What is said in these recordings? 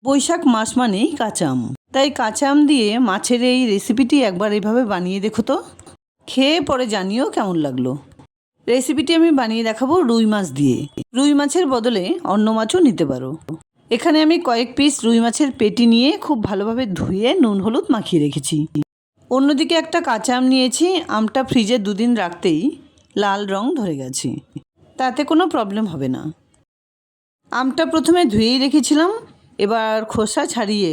বৈশাখ মাস মানেই কাঁচা আম, তাই কাঁচা আম দিয়ে মাছের এই রেসিপিটি একবার এইভাবে বানিয়ে দেখো তো, খেয়ে পরে জানিও কেমন লাগলো। রেসিপিটি আমি বানিয়ে দেখাবো রুই মাছ দিয়ে। রুই মাছের বদলে অন্য মাছও নিতে পারো। এখানে আমি কয়েক পিস রুই মাছের পেটি নিয়ে খুব ভালোভাবে ধুয়ে নুন হলুদ মাখিয়ে রেখেছি। অন্যদিকে একটা কাঁচা আম নিয়েছি। আমটা ফ্রিজে 2 দিন রাখতেই লাল রং ধরে গেছে, তাতে কোনো প্রবলেম হবে না। আমটা প্রথমে ধুয়েই রেখেছিলাম, এবার খোসা ছাড়িয়ে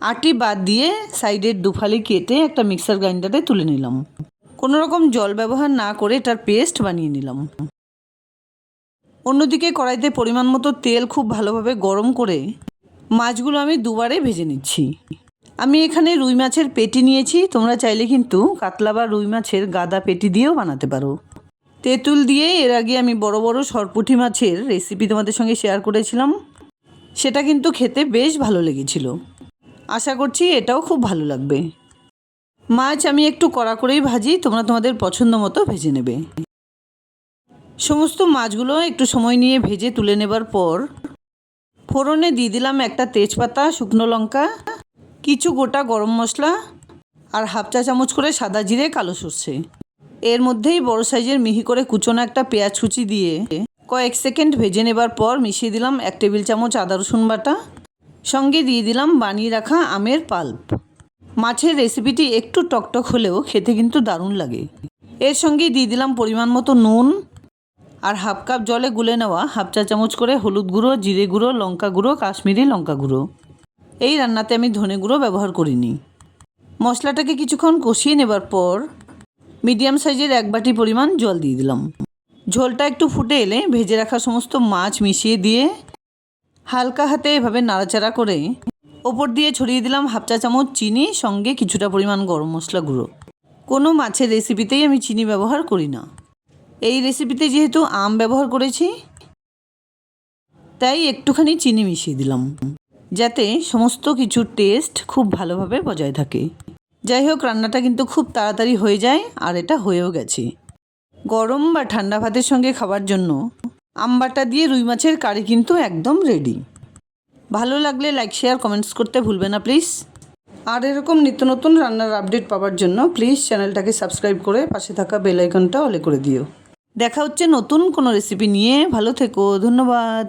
আটি বাদ দিয়ে সাইডের দুফালি কেটে একটা মিক্সার গ্রাইন্ডারে তুলে নিলাম। কোনো রকম জল ব্যবহার না করে এটার পেস্ট বানিয়ে নিলাম। অন্যদিকে কড়াইতে পরিমাণ মতো তেল খুব ভালোভাবে গরম করে মাছগুলো আমি দুবারে ভেজে নিচ্ছি। আমি এখানে রুই মাছের পেটি নিয়েছি, তোমরা চাইলে কিন্তু কাতলা বা রুই মাছের গাদা পেটি দিয়েও বানাতে পারো। তেঁতুল দিয়ে এর আগে আমি বড় বড় সরপুঁটি মাছের রেসিপি তোমাদের সঙ্গে শেয়ার করেছিলাম, সেটা কিন্তু খেতে বেশ ভালো লেগেছিল। আশা করছি এটাও খুব ভালো লাগবে। মাছ আমি একটু কড়া করেই ভাজি, তোমরা তোমাদের পছন্দ মতো ভেজে নেবে। সমস্ত মাছগুলো একটু সময় নিয়ে ভেজে তুলে নেবার পর ফোড়নে দিয়ে দিলাম একটা তেজপাতা, শুকনো লঙ্কা, কিছু গোটা গরম মশলা আর হাফ চা চামচ করে সাদা জিরে, কালো সর্ষে। এর মধ্যেই বড় সাইজের মিহি করে কুচোনো একটা পেঁয়াজ কুচি দিয়ে কয়েক সেকেন্ড ভেজে নেবার পর মিশিয়ে দিলাম 1 টেবিল চামচ আদা রসুন বাটা, সঙ্গে দিয়ে দিলাম বানিয়ে রাখা আমের পাল্প। মাছের রেসিপিটি একটু টকটক হলেও খেতে কিন্তু দারুণ লাগে। এর সঙ্গেই দিয়ে দিলাম পরিমাণ মতো নুন আর হাফ কাপ জলে গুলে নেওয়া হাফ চা চামচ করে হলুদ গুঁড়ো, জিরে গুঁড়ো, লঙ্কা গুঁড়ো, কাশ্মীরি লঙ্কা গুঁড়ো। এই রান্নাতে আমি ধনে গুঁড়ো ব্যবহার করিনি। মশলাটাকে কিছুক্ষণ কষিয়ে নেবার পর মিডিয়াম সাইজের 1 বাটি পরিমাণ জল দিয়ে দিলাম। ঝোলটা একটু ফুটে এলে ভেজে রাখা সমস্ত মাছ মিশিয়ে দিয়ে হালকা হাতে এভাবে নাড়াচাড়া করে ওপর দিয়ে ছড়িয়ে দিলাম হাফ চা চামচ চিনি, সঙ্গে কিছুটা পরিমাণ গরম মশলা গুঁড়ো। কোনো মাছের রেসিপিতেই আমি চিনি ব্যবহার করি না। এই রেসিপিতে যেহেতু আম ব্যবহার করেছি, তাই একটুখানি চিনি মিশিয়ে দিলাম, যাতে সমস্ত কিছুর টেস্ট খুব ভালোভাবে বজায় থাকে। যাই হোক, রান্নাটা কিন্তু খুব তাড়াতাড়ি হয়ে যায় আর এটা হয়েও গেছে। গরম বা ঠান্ডা ভাতের সঙ্গে খাবার জন্য আম বাটা দিয়ে রুই মাছের কারি কিন্তু একদম রেডি। ভালো লাগলে লাইক, শেয়ার, কমেন্টস করতে ভুলবে না প্লিজ। আর এরকম নিত্য নতুন রান্নার আপডেট পাওয়ার জন্য প্লিজ চ্যানেলটাকে সাবস্ক্রাইব করে পাশে থাকা বেল আইকনটা অলে করে দিও। দেখা হচ্ছে নতুন কোনো রেসিপি নিয়ে। ভালো থেকো, ধন্যবাদ।